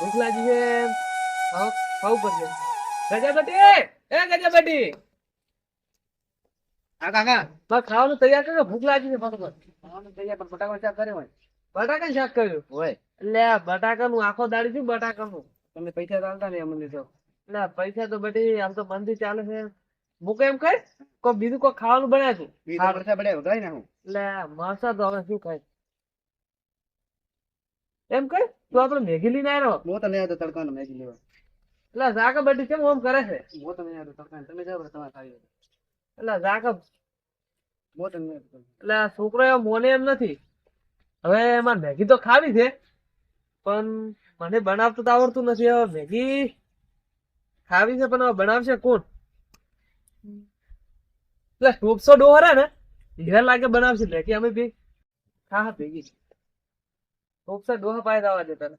ભૂખ લાગી છે ખાવું પડશે ગજાબટી ગજાબટી હા કાકા બસ ખાવાનું તૈયાર કરો ભૂખ લાગી છે બરોબર ખાવાનું તૈયાર પણ બટાકા શાક કર્યો હોય બટાકા શાક કર્યું હોય એટલે આ બટાકાનું આખો દાડી શું બટાકાનું તમે પૈસા ચાલતા નહીં અમને તો એટલે પૈસા તો બધી આમ તો મંદી ચાલે છે મૂકે એમ કઈ કોઈ બીજું કોઈ ખાવાનું બનાવ્યું બીજા પડતા પડે વગાડી નાખું એટલે માસા તો હવે શું ખાય એમ કઈ તું આપડે મેગી લઈને આવ્યો હું તો નહીં આવતો તડકાનો મેગી લેવા એટલે જાકા બધી કેમ ઓમ કરે છે હું તો નહીં આવતો તડકાનો તમે જાઓ તમારે ખાવી હોય એટલે જાકા હું તો નહીં આવતો એટલે આ છોકરો એવો મોને એમ નથી હવે એમાં મેગી તો ખાવી છે પણ મને બનાવતું તો આવડતું નથી હવે મેગી ખાવી છે પણ હવે બનાવશે કોણ એટલે ટોપસો ડોહરા ને હીરા લાગે બનાવશે મેગી અમે બી હા ભેગી ટોપસો ડોહા પાય જવા દે તને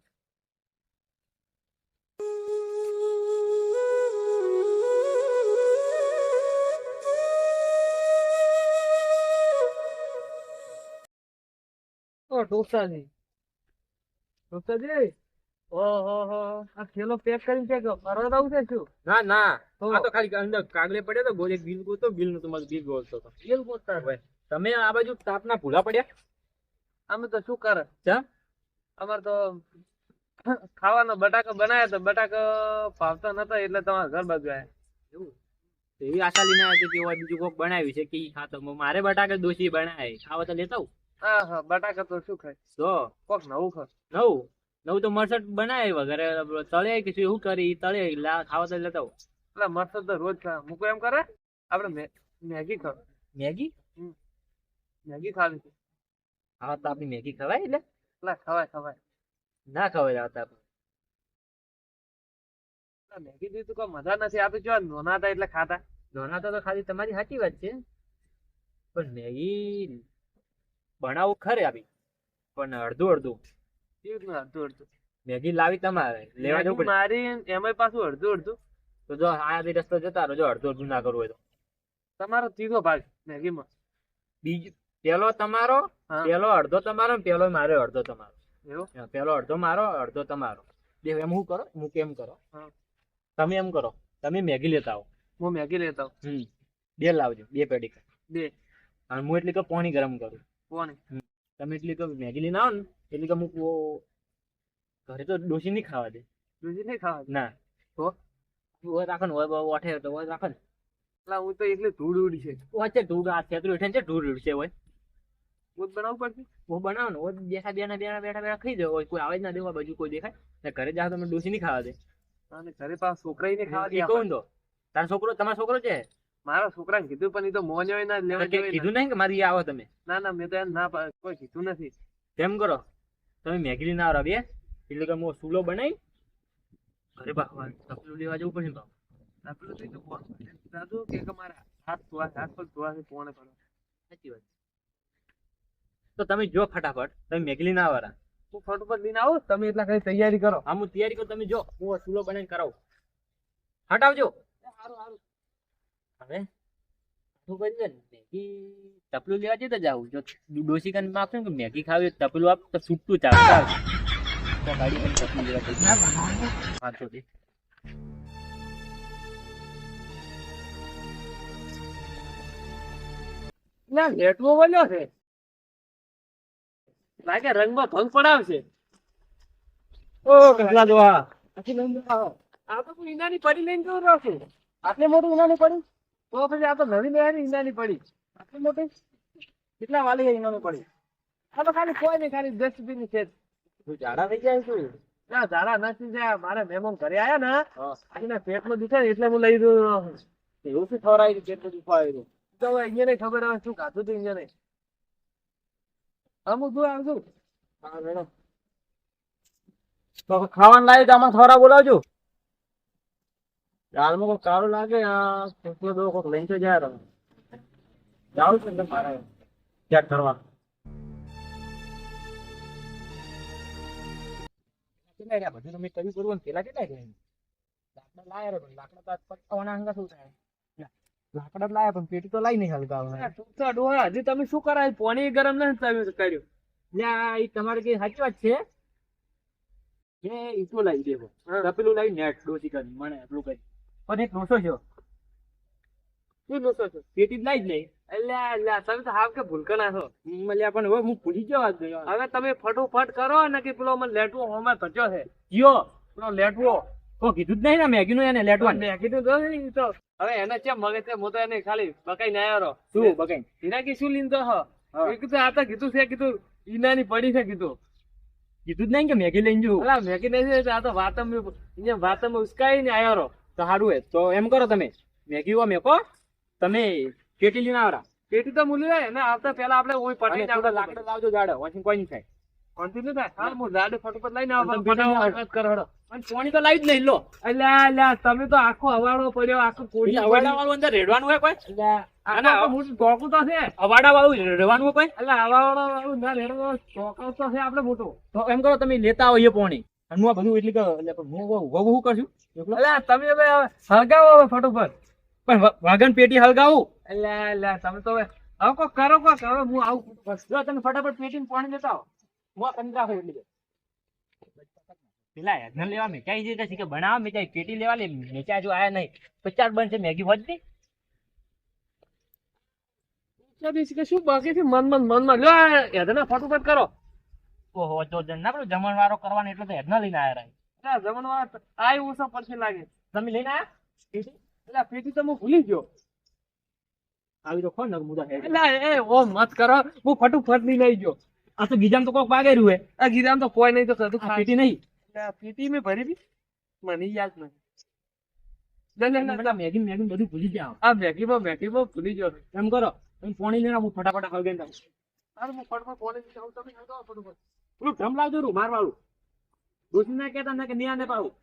ઓ ટોપસાજી ટોપસાજી ઓહો આ થેલો પેક કરીને પેક ફરવા જવું છે શું ના ના તો આ તો ખાલી અંદર કાગળે પડ્યો તો ગોળે બિલ ગોતો બિલ નું તમારું બિલ ગોળતો હતો તેલ ગોતતા હોય. તમે આ બાજુ તાપના ભૂલા પડ્યા અમે તો શું કરે ચા અમારે તો ખાવાનો બટાકા બનાવ્યા તો બટાકા ભાવતા નતા એટલે તમારા ઘર બાજુ આવ્યા એવી આશા લઈને આવ્યો કે ઓય બીજું કોક બનાવ્યું છે કે ઈ ખાતો મારે બટાકા દોશી બનાવે ખાવા તો લેતા આવું. હા હા બટાકા તો શું ખાય તો કોક નવું ખાય નવું નવું તો મરસટ બનાવે વગેરે તળે કે શું એવું કરી તળે ખાવા તો લેતા આવું. એટલે મરસદ તો રોજ ખાય મૂકો એમ કરે આપડે મેગી ખાવ મેગી મેગી ખાવી છે હા તો આપણી મેગી ખવાય એટલે એટલે ખવાય ના ખવાય આવતા મેગી થી તો કોઈ મજા નથી આપી જો નોના હતા એટલે ખાતા નાના તો ખાલી તમારી સાચી વાત છે પણ મેગી બનાવું ખરે આપી પણ અડધું અડધું કેવી રીતના અડધું મેગી લાવી તમારે લેવા જવું મેગી પડે મારી એમાં પાછું અડધું તો જો આ રસ્તો જતા રહો જો અડધું અડધું ના કરવું હોય તો તમારો ત્રીજો ભાગ મેગીમાં બીજું પેલો તમારો હા. પેલો અડધો તમારો ને પેલો મારો અડધો તમારો એવું હા, પેલો અડધો મારો અડધો તમારો દેખ એમ હું કરો હું કેમ કરો હા. તમે એમ કરો તમે મેગી લેતા આવો હું મેગી લેતા હોઉં. બે લાવજો બે પેટી બે અને હું એટલી કે પાણી ગરમ કરું કોને તમે એટલી કે મેગી લઈને આવો ને એટલી કે હું ઘરે તો ડોસી નહીં ખાવા દે બીજી નહીં ખાવા ના તો હોય રાખો ને હોય ઓઠે તો હોય રાખો ને એટલે હું તો એકલી ધૂળ ઉડી છે વચ્ચે ધૂળ આ છેતરું હેઠે છે ધૂળ ઉડશે હોય હું જ બનાવવું પડશે હું બનાવો ને હોય બેઠા ખાઈ જાવ હોય કોઈ આવે જ ના દેવા બાજુ કોઈ દેખાય ને ઘરે જાવ તમે ડોસી નહીં ખાવા દે અને ઘરે પાછા છોકરા ને ખાવા એ દે કહું તો તારો છોકરો તમારો છોકરો છે મારા છોકરાને કીધું પણ એ તો મોન હોય ના લેવા કે દેવાય કીધું નહીં કે મારી આવો તમે ના ના મેં તો એમ ના કોઈ કીધું નથી તેમ કરો તમે મેગી લઈને આવો રવિ એટલે કે હું સુલો બનાવી ઘરે તપલું લેવા જવું પડશે ને આપણું તો એ તો કોણ દાદુ કે મારા હાથ પગ ધોવાથી કોણ કરો સાચી વાત તો તમે જો ફટાફટ તમે મેગી લઈને આવો હું ફટોફટ લઈને આવું તમે એટલા કઈ તૈયારી કરો હા હું તૈયારી કરું તમે જો હું સુલો બનાવીને કરાવું હટાવજો હવે શું કરી દે મેગી તપલું લેવા જઈએ તો જાવું જો ડોસી કાન માગશે ને કે મેગી ખાવી હોય તો તપલું આપ તો છૂટતું ચાલતા તો ગાડી પણ તપલું લેવા જઈએ વાંચો દે ના લેટવો બોલ્યો છે લાગે રંગમાં ભંગ પડાવશે ઓ કસલા દોહા આ તો હું ઈનાની પડી લઈને જઉં રહ્યો છું આટલી મોટી ઈનાની પડી તો પછી આ તો નવી લેવાની ઈનાની પડી આટલી મોટી કેટલા વાલી છે ઈનાની પડી આ તો ખાલી કોઈ નહીં ખાલી 10 રૂપિયાની છે તું ઝાડા થઈ જાય શું ના ઝાડા નથી જાય મારે મહેમાન ઘરે આયા ને હા એના પેટમાં દુખે ને એટલે હું લઈ દઉં એવું શું ખવડાવી કેટલું દુખાવેલું તો હવે અહીંયા ખબર આવે શું ખાધું હતું અહીંયા અમુક શું આવશું હા મેડમ તો ખાવાનું લાવે તો આમાં થોડા બોલાવજો દાળમાં કોઈ કાળું લાગે આ દો કોક લઈને તો જાય તમે જાવ છે ને મારે ચેક કરવા કેટલા રહ્યા બધું તમે કર્યું કરવું ને પેલા કેટલા રહ્યા લાકડા લાયા રે પણ લાકડા તો પટકાવાના હંગા શું થાય લાકડા જ લાયા પણ પેટી તો લાઈ નહીં હલકા હજી તમે શું કરાય પાણી ગરમ નથી કર્યું એટલે આ તમારે કઈ સાચી વાત છે મેં ઈટો લાવી દેવો તપેલું લાવી નેટ ડોસી કરી મને એટલું કરી પણ એક લોસો છે શું લોસો છો પેટી જ લાવી જ નહીં એટલે તમે તો હાવ કે ભૂલકણા છો મળ્યા પણ હવે હું ભૂલી ગયો આજ ગયો હવે તમે ફટોફટ કરો ને કે પેલો મને લેટવો હોમાં ઘટ્યો છે કયો પેલો લેટવો તો કીધું જ નહીં ને મેગી નું એને લેટવાનું મેં કીધું તો નહીં ઈ તો હવે એને કેમ મગજ છે હું તો એને ખાલી બકાઈ ના આવ્યો શું બગાઈ હિનાકી શું લીધો હો હા. એ કીધું આ તો કીધું છે કીધું ઈનાની પડી છે કીધું કીધું જ નહીં કે મેગી લઈને જવું અલા મેગી નહીં છે આ તો વાતમ ઉસકાઈ ને આવ્યો તો સારું હોય તો એમ કરો તમે મેગી વો મેકો તમે પેટી લઈને આવરા પેટી તો મૂલી ને આવતા પેલા આપણે ઓય અને પટાઈ થોડા લાકડા લાવજો જાડો વાંચી કોઈ નહીં થાય કોન્ટિન્યુ થાય હા હું દાડે ફટોફટ લઈને આવું તમે પેટી ફટાફટ કરો હડો અને પાણી તો લાવી જ નહીં લો અલ્યા તમે તો આખો અવાડો પડ્યો આખો કોડી અવાડા વાળું અંદર રેડવાનું હોય કોઈ આના મોટું ટોકું તો છે અવાડા વાળું રેડવાનું હોય કોઈ એટલે અવાડો વાળું ના રેડો ટોકું તો છે આપણે મોટું તો એમ કરો તમે લેતા આવો એ પાણી અને હું આ બધું એટલે કે હું શું કરશું એકલો? અલ્યા તમે હવે હળગાવો હવે ફટોફટ પણ વાગન પેટી હલગાવું અલ્યા તમે તો હવે કોક કરો હું આવું જો તમે ફટાફટ પેટીને પાણી લેતા આવો હું આ કંદરા હોય એટલે પેલા યજ્ઞ લેવા મેચાઈ જતા છે કે બનાવવા મેચાઈ પેટી લેવા લે મેચા જો આયા નહીં 50 બનશે મેગી વધતી કે શું બાકી છે મનમાં લો યદના ફટોફટ કરો ઓહો તો ના પેલો જમણ વાળો કરવાનો એટલે તો યજ્ઞ લઈને આયા રહ્યા જમણવાર આય ઓછો પડશે લાગે તમે લઈને આયા પેટી એટલે પેટી તો હું ભૂલી ગયો આવી તો ખોન ને મુદા હે એટલે એ ઓ મત કરો હું ફટોફટ ની લઈ ગયો આ તો ગીજામ તો કોક વાગેરું હે આ ગીરામ તો કોઈ નહીં તો કદું આ પેટી નહીં પેટી મેં ભરી હતી મને યાદ નથી બધા મેગી બધું ભૂલી ગયા આ મેગીમાં ભૂલી ગયો એમ કરો તમે પાણી લઈને હું ફટાફટ હળગાઈ દઉં અરે હું ફટફટ કોલેજ જાઉં તમે હળગાવો ફટોફટ પેલું ડ્રમ લાવજો રૂ મારવાળું દોસ્ત ના કહેતા ના કે નિયા ને પાડું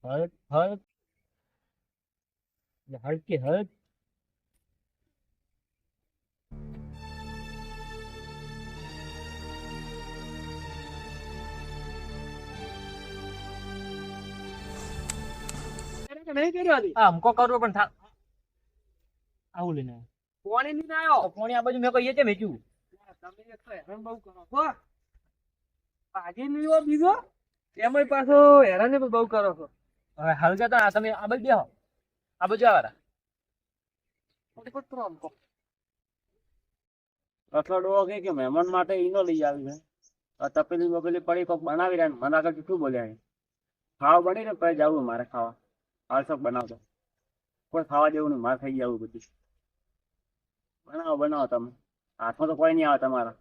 હળ કે હળ નહીં કર્યો હતી હમકો કરવો પણ આવું લઈને કોણી લઈને આવ્યો પાણી આ બાજુ મેં કહીએ છે મેચ્યું તમે એક તો હેરાન બહુ કરો છો ભાગી લીધો બીજો એમાંય પાછો હેરાન બહુ કરો છો હવે હળગા તો આ તમે આ બાજુ બેહો આ બાજુ આવારા ફટોફટ કરો આમ કહો રસોડો કે મહેમાન માટે ઈનો લઈ આવી છે આ તપેલી બપેલી પડી કોક બનાવી રહ્યા મને આગળ જૂઠું બોલ્યા ખાવા બની ને પછી જવું મારે ખાવા હાલ શોખ બનાવતો કોઈ ખાવા જેવું નહીં મારે ખાઈ જવું બધું બનાવો તમે હાથમાં તો કોઈ નહીં આવે તમારા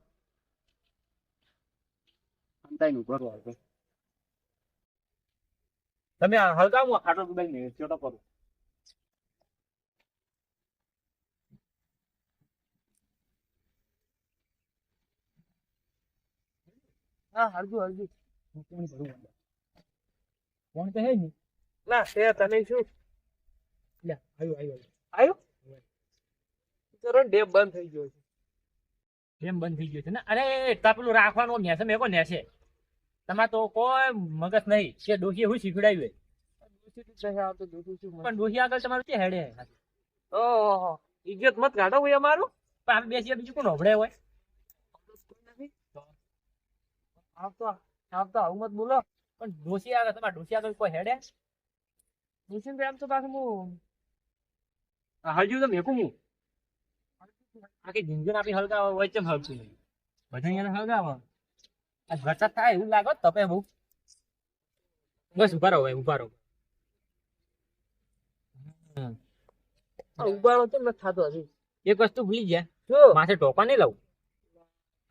અંતાઈ નું કરો તમે હળગા હું ખાટો દુબાઈ ને ચોટો કરું હા હળગું કોણ તો હે ને ના તે તને શું લે આવ્યું આવ્યો ચલો ડેમ બંધ થઈ ગયો છે કેમ બંધ થઈ ગયો છે ને અરે તપેલું રાખવાનું નેસે મેકો નેસે તમારે તો કોઈ મગજ નહીં કે ડોશીએ હું શીખડાવ્યું પણ ડોશી આગળ તમારું કે હેડે ઓહો ઇજ્જત મત કાઢો ભાઈ અમારું પણ આપણે બેસીએ બીજું કોણ હોભળે હોય આપ તો આવું મત બોલો પણ ડોશી આગળ તમારે ડોશી આગળ કોઈ હેડે નિશિન એમ તો પાછું હું હજુ તો મેકું હું આખી જિંદગી આપી હળગાવ હોય ચમ હળતું નહીં બધા અહીંયા હળગાવ આ વરસાદ થાય એવું લાગે તપે બહુ બસ ઉભા રહો ઉભા રહો ઉબાળો કેમ નથી થતો હજી એક વસ્તુ ભૂલી ગયા શું માથે ટોપા નહીં લાવું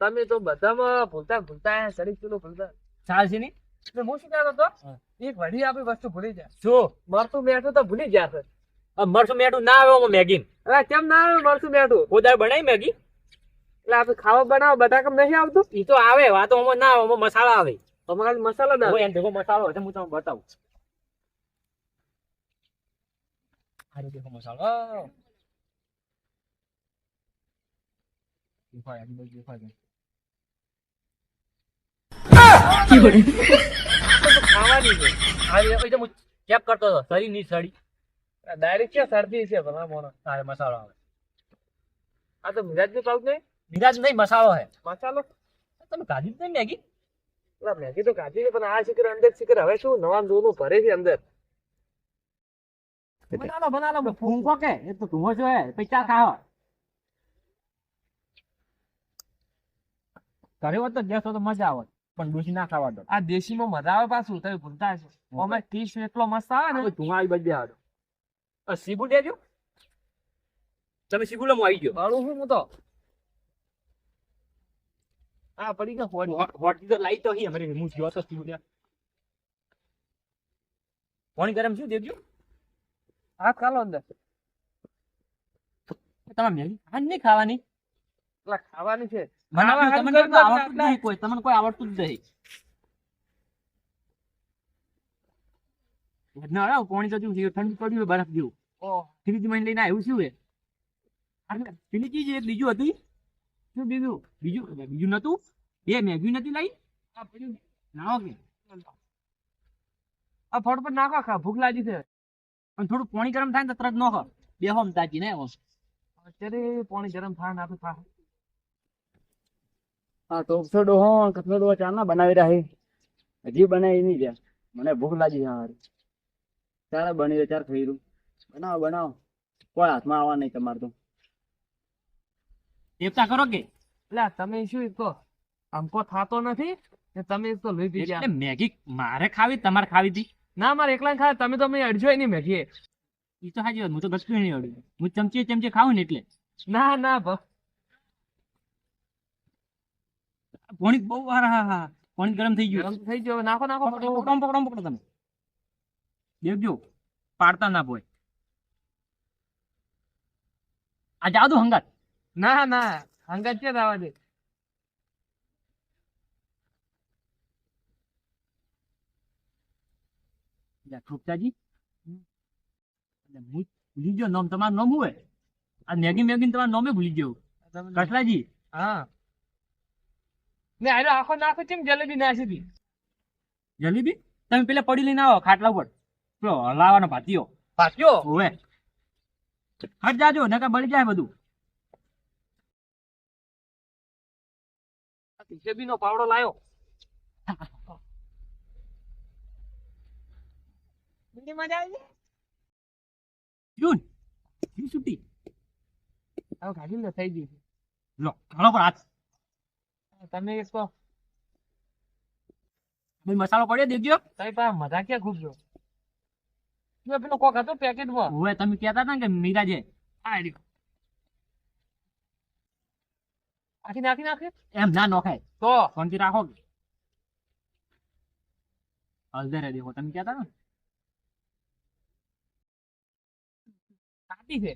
તમે તો બધામાં ભૂલતા શરીફ પેલું ભૂલતા ચાલશે નહીં એટલે હું શું કહેતો હતો એક વડી આપણી વસ્તુ ભૂલી જાય શું મરતું મેઠું તો ભૂલી ગયા છે મરસું મેઠું ના આવે મેગી અરે કેમ ના આવે મરતું મેઠું કોદાળ બનાવી મેગી એટલે આપણે ખાવા બનાવો બધા કેમ નહીં આવતું ઈ તો આવે વાતો આમાં ના આવે મસાલા આવે તમારે મસાલા ના હોય એમ ભેગો મસાલો હોય તો હું તમને બતાવું આરો દેખો મસાલો દેખાય આ બધું દેખાય ખાવાની છે આ એ તો હું ચેક કરતો હતો સરી ની સડી ડાયરેક્ટ ક્યાં શરદી છે ભલા મોણો. તારે મસાલો આવે. આ તો મિરાજનું પાઉચ નહીં મિરાજ નહીં, મસાલો હે. મસાલો. તમે ખાધી જ નહીં મેગી? એટલે મેગી તો કાઢી છે, પણ આ શીખર અંદર શીખર હવે શું નવા દોનું ભરે છે અંદર. બનાલો ફૂંકો કે એ તો તું છો હે પૈસા ખાવ. ઘરે હોત તો દેશો તો મજા આવત, પણ ડોસી ના ખાવા દો. આ દેશીમાં મજા આવે પાછું તમે ભૂલતા હશો. અમે ટીશ એટલો મસ્ત આવે ને. તું આવી બધે હાડો. સીબુ દેજો. તમે સીબુ લો, હું આવી ગયો. મારું શું હું તો આ પડી ગયો હોટી તો લાઈ તો હી અમારે હું ગયો તો સીબુ દે. પાણી ગરમ શું દેજો. હાથ ખાલો અંદર. તમે મેગી આ નહીં ખાવાની. એટલે ખાવાની છે. બનાવવા ખાવા તમને હારું આવડતું જ નહીં કોઈ, તમને કોઈ આવડતું જ નહીં. ના પાણી તો જેવું ઠંડુ પડ્યું હોય બરફ જેવું. ઓહ, ફ્રીજમાં લઈને આવ્યું શું હે? પેલી ચીજ એક બીજું હતું. શું બીજું? બીજું નતું? એ મેગી નથી લાવી? આ પડ્યું. લાવો કે આ ફટફટ નાખો, ખા ભૂખ લાગી છે. પણ થોડું પાણી ગરમ થાય ને તો તરત નખો. બેહો આમ તાજી ને અત્યારે પાણી ગરમ થાય ના તો થાય. હા તો ડોહો કથલો ડોહો ચા ના બનાવી રહ્યા હજી બનાવી નહીં રહ્યા. મને ભૂખ લાગી છે હારી. ચાલે બની રહ્યો ચાર ખાઈ રહ્યું. બનાવો બનાવો, કોઈ હાથમાં આવવા નહીં તમારે તો. દેવતા કરો કે એટલે તમે શું કહો, અમકો થાતો નથી ને તમે એક તો લઈ પી ગયા. એટલે મેગી મારે ખાવી તમારે ખાવી હતી? ના મારે એકલા ખાય, તમે તો મેં અડજો નહીં મેગી. એ તો હાજી વાત, હું તો ગસતું નહીં અડું. હું ચમચી ચમચી ખાવું ને એટલે. ના ના પાણી બહુ હા પાણી ગરમ થઈ ગયું. ગરમ તો થઈ ગયો. નાખો નાખો પકડો પકડો તમે. દેખજો પાડતા ના પોય. આ જાવ દો હંગાત. ના ના હંગાત છે આવા દે. ઠોકતાજી ભૂલી ગયો નામ, તમારું નામ શું હે? આ મેગી મેગી તમારું નામે ભૂલી ગયો. કસલાજી. હા ને આનો આખો નાખો કેમ જલેબી નાખી હતી. જલેબી તમે પેલા પડી લઈને આવો ખાટલા ઉપર. પેલો હલાવાનો ભાતીઓ પાક્યો હોવે. હટ જાજો નકા બળી જાય બધું. જલેબી નો પાવડો લાયો. મજા આવી જૂન છૂટી હવે ખાધી ને થઈ ગઈ. લો ઘણો પર હાથ. તમે એક તો મસાલો પડ્યો દેખજો. તમે પા મજા ક્યાં ખૂબ છો. પેલો કોક હતો પેકેટમાં. હવે તમે કહેતા હતા ને કે મીરાજે આખી નાખી નાખે એમ ના નોખાય તો શાંતિ રાખો. હળદર દેખો તમે કહેતા ને કાટી છે.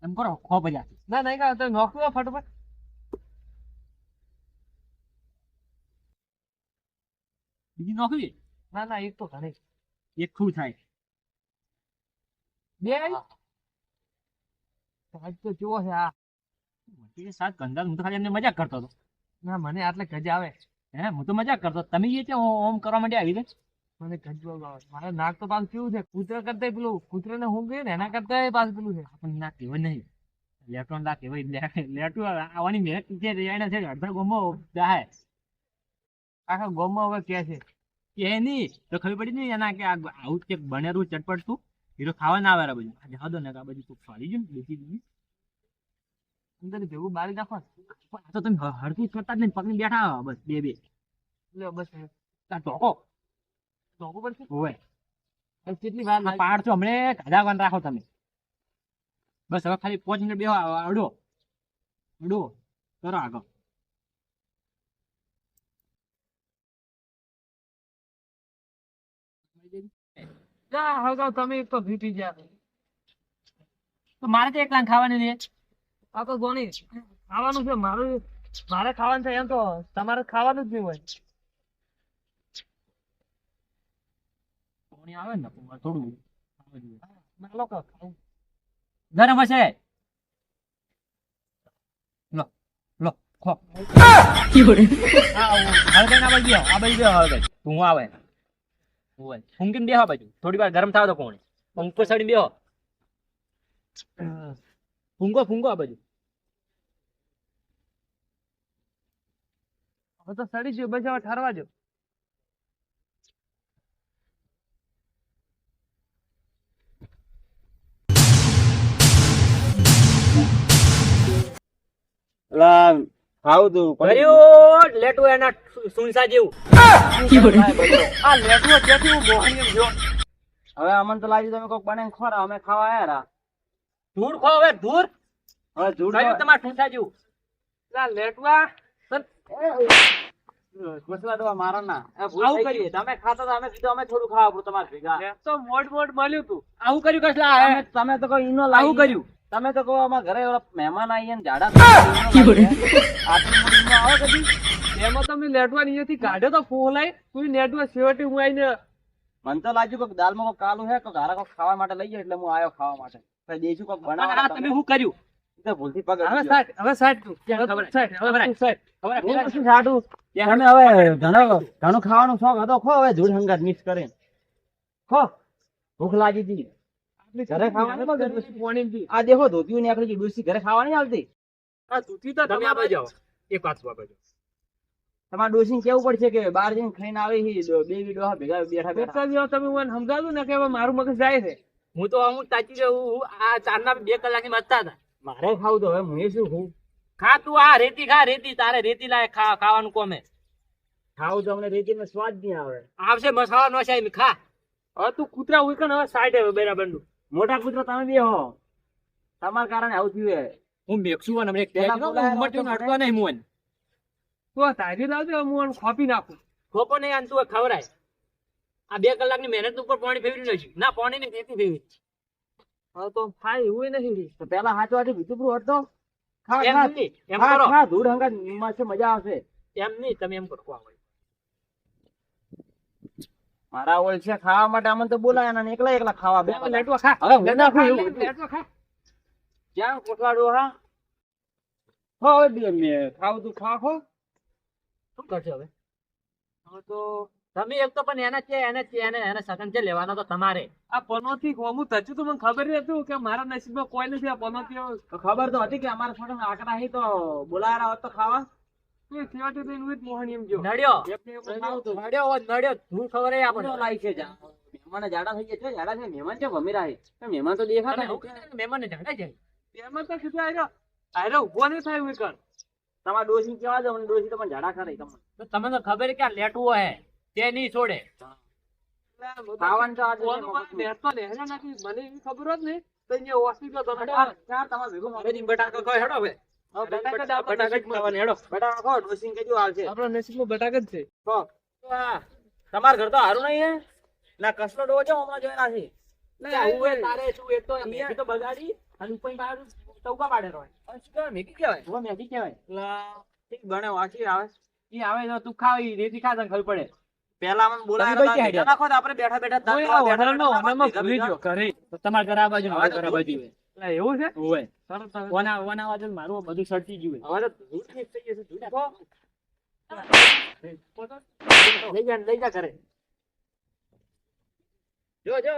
એમ કરો ખો બજા. ના નહીં કા તમે નોખો ફટફટ. બીજી નોખવી ના ના એક તો ઘણી એક ખું થાય. બે આજ તો કેવો છે આ. એ સાત ગંદા હું તો ખાલી એમને મજાક કરતો હતો. ના મને આટલે ગજ આવે. હે હું તો મજાક કરતો. તમે એ છે ઓમ કરવા માટે આવી દે. મને ગજ બહુ આવે. મારે નાક તો પાછું કેવું છે, કૂતરા કરતા પેલું કૂતરાને હું ગયું ને એના કરતા પાછું પેલું છે. આપણને ના કહેવાય નહીં. લેટો ના કહેવાય. લેટું આવવાની મહેનત જે રેણ છે અડધા ગોમો જાય. આખા ગોમમાં હવે કે છે કે નહીં તો ખબર પડી નહીં એના કે આવું કે બનેલું ચટપટતું એ તો ખાવા ના આવે બધું. જવા દો ને આ બધું તું ફાડી ગયું ને બેસી દીધી. અંદર ભેગું બાળી નાખો. આ તો તમે હરખું કરતા જ નહીં, પકડી બેઠા બસ બે લ્યો બસ આ ટોકો ધોકું પડશે. હોય. હવે કેટલી વાર લાગે? પાડ છો હમણે કાઢાવાન રાખો તમે. બસ હવે ખાલી 5 મિનિટ બેહો. અડો કરો આગળ. ના હવે તમે એક તો ભીટી ગયા. તો મારે તો એકલા ખાવાની નહીં. આ તો ગોણી ખાવાનું છે મારે ખાવાનું છે. એમ તો તમારે ખાવાનું જ નહીં હોય. પાણી આવે ને થોડું ના લોકો ખાવું ગરમ હશે. લો લો ખો. હળદર ના બાજુ આ બાજુ હળદર તું આવે. ફૂંકીને બેહવા બાજુ થોડી વાર ગરમ થાવ તો કોણ પંખો સાડી બેહો. ફૂંકો ફૂંકો આ બાજુ. હવે તો સડી ગયો, બસ હવે ઠરવા જો. લા ખાવું તું કર્યું લેટું એના સુનસા જેવું. આ લેટવો ત્યાંથી હું મોહની એમ જો. હવે અમને તો લાગ્યું તમે કોક બનાવીને ખોરા, અમે ખાવા આયા રા. ધૂળ ખો હવે ધૂળ. હવે જૂઠ કર્યું તમારા સુનસા જેવું. આ લેટવા મસલા ડોવા મારો ના. આવું કર્યું. તમે ખાતા હતા, અમે કીધું અમે થોડું ખાવા પડું તમારે ભેગા. તો મોડ મળ્યું તું. આવું કર્યું કસલા હે. તમે તો કોઈ ઈનો આવું લાવી કર્યું. તમે તો કહો અમારા ઘરે ઓલા મહેમાન આવીએ ને ઝાડા આટલી મોટી ઈનો આવે કદી? એમાં તમે લેટવા અહીંયાથી કાઢ્યો તો ફોલાય તું લેટવા છેવટે હું આવીને મને તો લાગ્યું કોક દાલમાં કોક કાલું હે, કોક હારા કોક ખાવા માટે લઈ જાય એટલે હું આયો ખાવા માટે. પછી દેશું કોક પણ આ બનાવવા. તમે શું કર્યું? તો ભૂલથી પગ હવે અડી ગયો. સાઈડ સાઈડ તું ત્યાં ખબર હે. સાઈડ હવે તું સાઈડ. ખબર હું હે? પછી સાડું. તમે હવે ઘણું ખાવાનું શોખ હતો, ખો હવે ધૂળ હંગાત મિક્સ કરીને ખો. ભૂખ લાગી હતી ઘરે ખાવાનું પોણીથી આ દેખો ધોતિયું નીકળી ગયું. ડોસી ઘરે ખાવા નહીં આવતી. આ દૂધી તો તમે આ બાજુ આવો. એક વાત આ બાજુ. તમારે ડોસીને કેવું પડશે કે બહાર જઈને ખાઈને આવે છે, બે ડોહા ભેગા બેઠા બેઠા. બેઠા તમે મને સમજાવ્યું ને કે હવે મારું મગજ જાય છે. હું તો અમુક તાચી રહ્યો. આ 4 ના 2 કલાકની મતતા હતા. મારે ખાવું તો હવે હું એ શું ખાઉં? ખા તું આ રેતી ખા રેતી. તારે રેતી લાય ખાવાનું કોમે ખાવું તો અમને રેતીનો સ્વાદ નહીં આવે. આવશે મસાલા નો સાહેબ ખા. હવે તું કૂતરા ઉઈ કણ હવે સાઈડ હવે બરાબર નું. મોટા કૂતરા તમે બે હો, તમારા કારણે આવું થયું હે. હું મેક્સું અને પેલા બોલાયા ઉમટી નાટવા નહીં મુન. તો તારી લાવજે હવે હું આને ખોપી નાખું. ખોપો નહીં આન તું ખવરાય. આ 2 કલાકની મહેનત ઉપર પાણી ફેરવી નથી. ના પાણી ની રેતી ફેરવી. હવે તો થાય એવું નથી. તો પેલા હાથ વાટી બીજું હટતો. ખા એમ ખા નહીં, એમ ખા, કરો. ખા ધૂળ હંગાત માથે મજા આવશે. એમ નહીં તમે એમ કરો. ખવા હોય. મારા ઓળ છે ખાવા માટે અમને તો બોલાયા ને એકલા એકલા ખાવા બે. હવે લેટવા ખા. હવે હું લેટવા નાખું ખા, એવું હતું. લેટવા ખા. ક્યાં કોટલાડો હા? હો હવે બે મેં ખાવું તું ખા ખો. શું કરશો હવે? હવે તો તમે એક તો પણ એને સગન છે લેવાનો તો તમારે. આ પનોથી હોમું થયું તો મને ખબર જ હતું કે મારા નસીબમાં કોઈ નથી. આ પનોથી તો ખબર તો હતી કે અમારા છોકરા આકડા હી તો બોલાયા હોત તો ખાવા. તું છેવટે તો એનું જ મોહન એમ જો. નડ્યો એમને એવું ખાવું તું. નડ્યો હોત, નડ્યો ધૂળ ખબર હે આપણે આપણે. લાઈ છે જા. મહેમાન જાડા થઈ ગયા છે, જાડા છે મહેમાન છે ભમીરા હે. તો મહેમાન તો દેખાતા તમે નહીં. એવું કીધું ને મહેમાનને ઝાડા જાય. એમાં તો કીધું આયરો ઉભો નહીં થાય ઉઈ કણ. તમારા ડોસી કેવા દો, ડોસી તો પણ જાડા કરે તમને. તો તમને તો ખબર હે કે આ લેટવો હે તે નહીં છોડે. ખાવાનું તો આજે કોનું મારે નેટ તો લેહેરા નથી. મને એવી ખબર હોત ને તો અહીંયા હોસ્પિટલ તો નડે. ચાર તમારે ભેગું હવે જી બટાકા ખાય હેડો હવે. બટાકા જ ખાવાના હેડો. બટાકા ખાઓ, ડોસીને કહેજો આવશે. આપણા નસીબમાં બટાક જ છે. ખો. તમારા ઘર તો હારું નહીં હે? ના કસલો ડોવો છે હમણાં જોયેલા છે. આવું હે તારે શું એક તો મેગી તો બગાડી અને ઉપર બહાર ચૌકા પાડે રહે. શું કહેવાય? મેગી કહેવાય? હવે મેગી કહેવાય. ઠીક બને વાંચી આવે. ઈ આવે તો તું ખાવ ઈ રેતી ખા તને ખબર પડે. પેલા મને બોલાયા તમે કઈ હતા, આઈડિયા? નાખો તો આપણે બેઠા બેઠા દાંત કોઈ આ ખાવા બેઠા વધારાનો બેઠા ઓનામાં ભેગા ભૂલી ભેગા. ગયો ઘરે. તો તમારા ઘર આ બાજુ ને મારા ઘર આ બાજુ હોય. એટલે એવું છે. હોય. સરસ સરસ. ઓના અવાજ મારું બધું સડતી ગયું હોય. હવે તો ધૂળ mix થઈ જશે, ધૂળ નાખો. લઈ જા ઘરે. જો જો